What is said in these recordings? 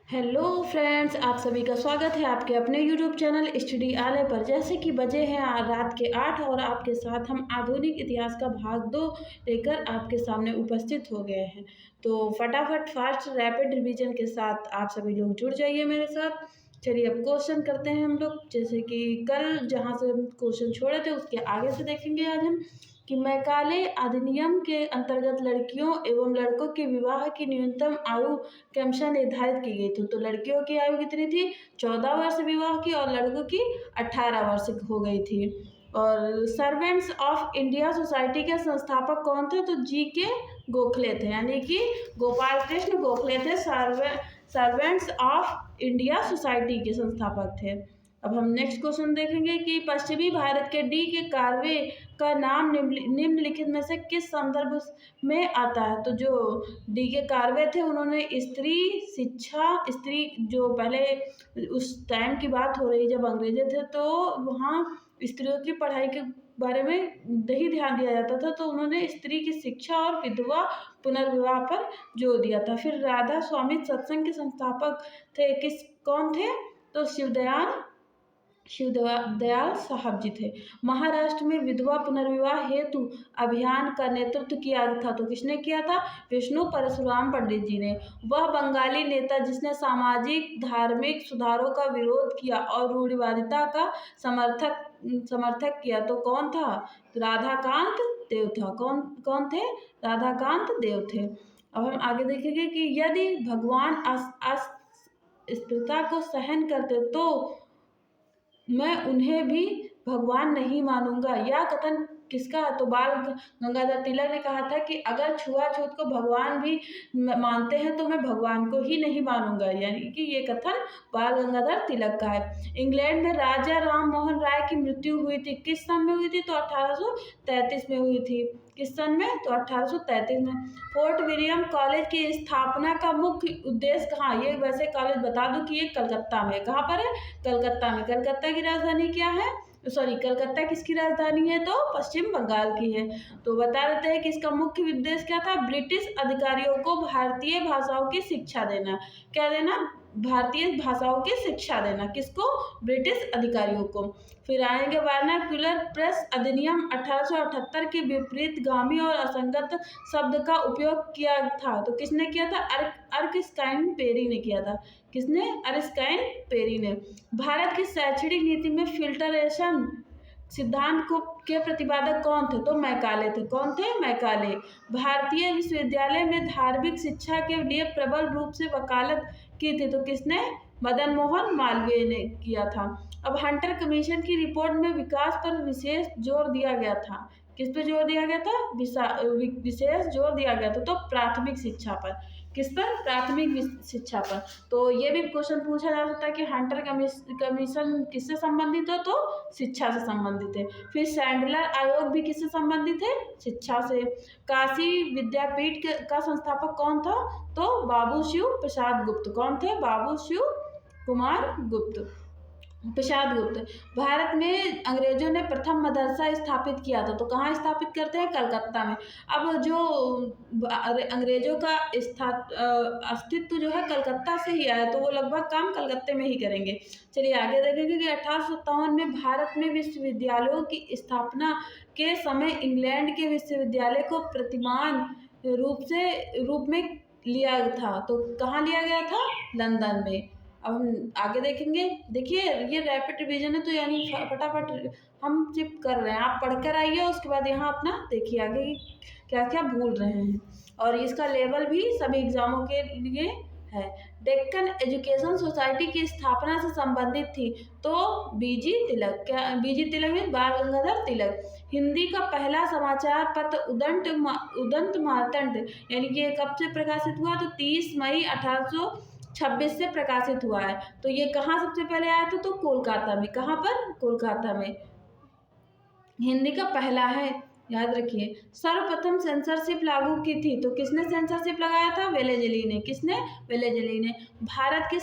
Hello friends, आप सभी का स्वागत है आपके अपने यूट्यूब चैनल स्टडी आलय पर। जैसे कि बजे हैं रात के 8 और आपके साथ हम आधुनिक इतिहास का भाग 2 लेकर आपके सामने उपस्थित हो गए हैं। तो फटाफट फास्ट रैपिड रिवीजन के साथ आप सभी लोग जुड़ जाइए मेरे साथ। चलिए अब क्वेश्चन करते हैं हम लोग। जैसे कि कल जहाँ से हम क्वेश्चन छोड़े थे उसके आगे से देखेंगे आज हम कि मैकाले अधिनियम के अंतर्गत लड़कियों एवं लड़कों के विवाह की न्यूनतम आयु क्रमशः निर्धारित की गई थी। तो लड़कियों की आयु कितनी थी? 14 वर्ष विवाह की, और लड़कों की 18 वर्ष हो गई थी। और सर्वेंट्स ऑफ इंडिया सोसाइटी के संस्थापक कौन थे? तो जी के गोखले थे, यानी कि गोपाल कृष्ण गोखले थे। सर्वेंट्स ऑफ इंडिया सोसाइटी के संस्थापक थे। अब हम नेक्स्ट क्वेश्चन देखेंगे कि पश्चिमी भारत के डी के कार्वे का नाम निम्नलिखित में से किस संदर्भ में आता है? तो जो डी के कार्वे थे उन्होंने स्त्री शिक्षा, स्त्री जो पहले उस टाइम की बात हो रही जब अंग्रेजे थे तो वहाँ स्त्रियों की पढ़ाई के बारे में नहीं ध्यान दिया जाता था, तो उन्होंने स्त्री की शिक्षा और विधवा पुनर्विवाह पर जोर दिया था। फिर राधा स्वामी सत्संग के संस्थापक थे, कौन थे? तो शिवदयाल साहब जी थे। महाराष्ट्र में विधवा पुनर्विवाह हेतु अभियान का नेतृत्व किया था, तो किसने किया था? विष्णु परशुराम पंडित जी ने। वह बंगाली नेता जिसने सामाजिक धार्मिक सुधारों का विरोध किया और रूढ़िवादिता का समर्थक किया, तो कौन था? राधाकांत देव था। कौन कौन थे? राधाकांत देव थे। अब हम आगे देखेंगे कि यदि भगवान अस्पृश्यता को सहन करते तो मैं उन्हें भी भगवान नहीं मानूंगा। यह कथन किसका? तो बाल गंगाधर तिलक ने कहा था कि अगर छुआछूत को भगवान भी मानते हैं तो मैं भगवान को ही नहीं मानूंगा, यानी कि ये कथन बाल गंगाधर तिलक का है। इंग्लैंड में राजा राम मोहन राय की मृत्यु हुई थी, किस सन में हुई थी? तो 1833 में हुई थी। किस सन में? तो 1833 में। फोर्ट विलियम कॉलेज की स्थापना का मुख्य उद्देश्य कहाँ? ये वैसे कॉलेज बता दूं कि ये कलकत्ता में। कहाँ पर है? कलकत्ता में। कलकत्ता की राजधानी क्या है? सॉरी, कलकत्ता किसकी राजधानी है? तो पश्चिम बंगाल की है। तो बता देते हैं कि इसका मुख्य उद्देश्य क्या था? ब्रिटिश अधिकारियों को भारतीय भाषाओं की शिक्षा देना। क्या देना? भारतीय भाषाओं की शिक्षा देना। किसको? ब्रिटिश अधिकारियों को। फिर आएंगे वर्नाक्युलर प्रेस अधिनियम 1878 के विपरीतगामी और असंगत शब्द का उपयोग किया था, तो किसने किया था? अर्कस्काइन पेरी ने किया था। किसने? अर्कस्काइन पेरी ने। भारत की शैक्षणिक नीति में फिल्टरेशन सिद्धांत को के प्रतिपादक कौन थे? तो मैकाले थे। कौन थे? मैकाले। भारतीय विश्वविद्यालय में धार्मिक शिक्षा के लिए प्रबल रूप से वकालत की थी, तो किसने? मदन मोहन मालवीय ने किया था। अब हंटर कमीशन की रिपोर्ट में विकास पर विशेष जोर दिया गया था। किस पे जोर दिया गया था? विशेष जोर दिया गया था, तो प्राथमिक शिक्षा पर। किस पर? प्राथमिक शिक्षा पर। तो ये भी क्वेश्चन पूछा जा सकता है कि हंटर कमीशन किससे संबंधित हो? तो शिक्षा से संबंधित है। फिर सैंडलर आयोग भी किससे संबंधित है? शिक्षा से। काशी विद्यापीठ का संस्थापक कौन था? तो बाबू शिव प्रसाद गुप्त। कौन थे? बाबू शिव कुमार गुप्त प्रसाद गुप्त। भारत में अंग्रेजों ने प्रथम मदरसा स्थापित किया था, तो कहाँ स्थापित करते हैं? कलकत्ता में। अब जो अंग्रेजों का अस्तित्व जो है कलकत्ता से ही आया, तो वो लगभग काम कलकत्ते में ही करेंगे। चलिए आगे देखेंगे कि 1857 में भारत में विश्वविद्यालयों की स्थापना के समय इंग्लैंड के विश्वविद्यालय को प्रतिमान रूप में लिया था, तो कहाँ लिया गया था? लंदन में। अब हम आगे देखेंगे। देखिए ये रैपिड रिवीजन है, तो यानी फटाफट हम सिर्फ कर रहे हैं, आप पढ़कर आइए, उसके बाद यहाँ अपना देखिए आगे क्या क्या भूल रहे हैं। और इसका लेवल भी सभी एग्जामों के लिए है। डेक्कन एजुकेशन सोसाइटी की स्थापना से संबंधित थी, तो बीजी तिलक। क्या बीजी तिलक में? बाल गंगाधर तिलक। हिंदी का पहला समाचार पत्र उदंत मार्तंड, यानी कि ये कब से प्रकाशित हुआ? तो 30 मई 1826 से प्रकाशित हुआ है। तो ये कहाँ सबसे पहले आया था? तो कोलकाता में। कहाँ पर? कोलकाता में। हिंदी का पहला है, याद रखिए। सर्वप्रथम सेंसरशिप लागू की थी, तो किसने सेंसरशिप लगाया था? वेलेजली ने। किसने? वेलेजली ने। भारत की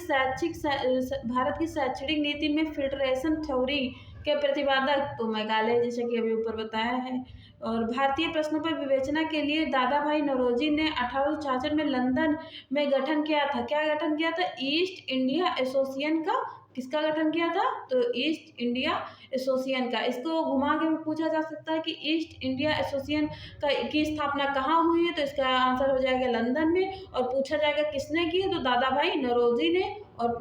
शैक्षणिक नीति में फिल्टरेशन थ्योरी के प्रतिपादक? तो मैकाले, जैसे कि अभी ऊपर बताया है। और भारतीय प्रश्नों पर विवेचना के लिए दादा भाई नौरोजी ने 1866 में लंदन में गठन किया था। क्या गठन किया था? ईस्ट इंडिया एसोसिएशन का। किसका गठन किया था? तो ईस्ट इंडिया एसोसिएशन का। इसको घुमा के पूछा जा सकता है कि ईस्ट इंडिया एसोसिएशन की स्थापना कहाँ हुई है, तो इसका आंसर हो जाएगा लंदन में। और पूछा जाएगा किसने की है, तो दादा भाई नौरोजी ने। और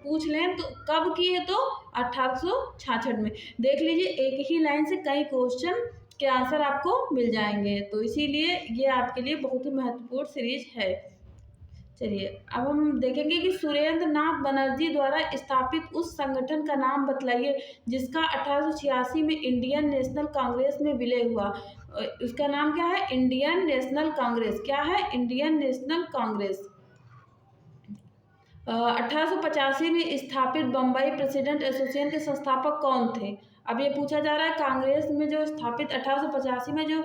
पूछ लें तो कब की है, तो 1866 में। देख लीजिए, एक ही लाइन से कई क्वेश्चन के आंसर आपको मिल जाएंगे, तो इसीलिए ये आपके लिए बहुत ही महत्वपूर्ण सीरीज है। चलिए अब हम देखेंगे कि सुरेंद्र नाथ बनर्जी द्वारा स्थापित उस संगठन का नाम बतलाइए जिसका 1886 में इंडियन नेशनल कांग्रेस में विलय हुआ। उसका नाम क्या है? Indian national Congress. क्या है? Indian national Congress. 1885 में स्थापित बम्बई प्रेसिडेंट एसोसिएशन के संस्थापक कौन थे? अब ये पूछा जा रहा है कांग्रेस में जो स्थापित 1885 में जो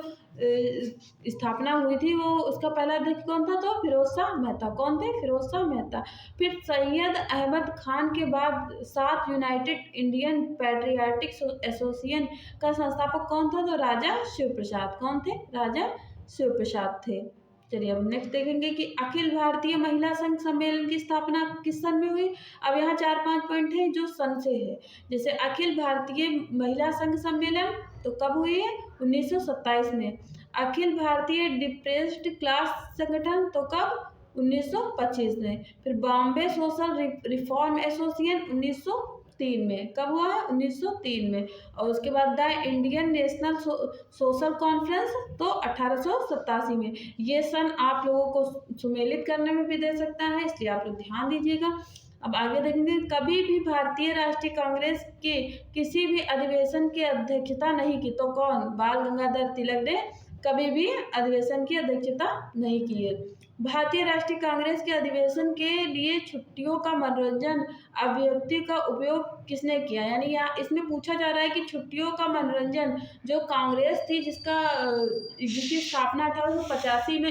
स्थापना हुई थी, वो उसका पहला अध्यक्ष कौन था? तो फिरोज शाह मेहता। कौन थे? फिरोज शाह मेहता। फिर सैयद अहमद खान के बाद साथ यूनाइटेड इंडियन पैट्रियाटिक एसोसिएशन का संस्थापक कौन था? तो राजा शिव प्रसाद। कौन थे? राजा शिव प्रसाद थे। चलिए अब नेक्स्ट देखेंगे कि अखिल भारतीय महिला संघ सम्मेलन की स्थापना किस सन में हुई। अब यहाँ 4-5 पॉइंट हैं जो सन से है। जैसे अखिल भारतीय महिला संघ सम्मेलन तो कब हुई है? 1927 में। अखिल भारतीय डिप्रेस्ड क्लास संगठन तो कब? 1925 में। फिर बॉम्बे सोशल रिफॉर्म एसोसिएशन 1903 में। कब हुआ है? 1903 में। और उसके बाद the Indian national social conference तो 1887 में। ये सन आप लोगों को सुमेलित करने में भी दे सकता है, इसलिए आप लोग ध्यान दीजिएगा। अब आगे देखेंगे, कभी भी भारतीय राष्ट्रीय कांग्रेस के किसी भी अधिवेशन की अध्यक्षता नहीं की तो कौन? बाल गंगाधर तिलक ने कभी भी अधिवेशन की अध्यक्षता नहीं की है। भारतीय राष्ट्रीय कांग्रेस के अधिवेशन के लिए छुट्टियों का मनोरंजन अभिव्यक्ति का उपयोग किसने किया? यानी यहाँ इसमें पूछा जा रहा है कि छुट्टियों का मनोरंजन जो कांग्रेस थी जिसकी स्थापना 1885 में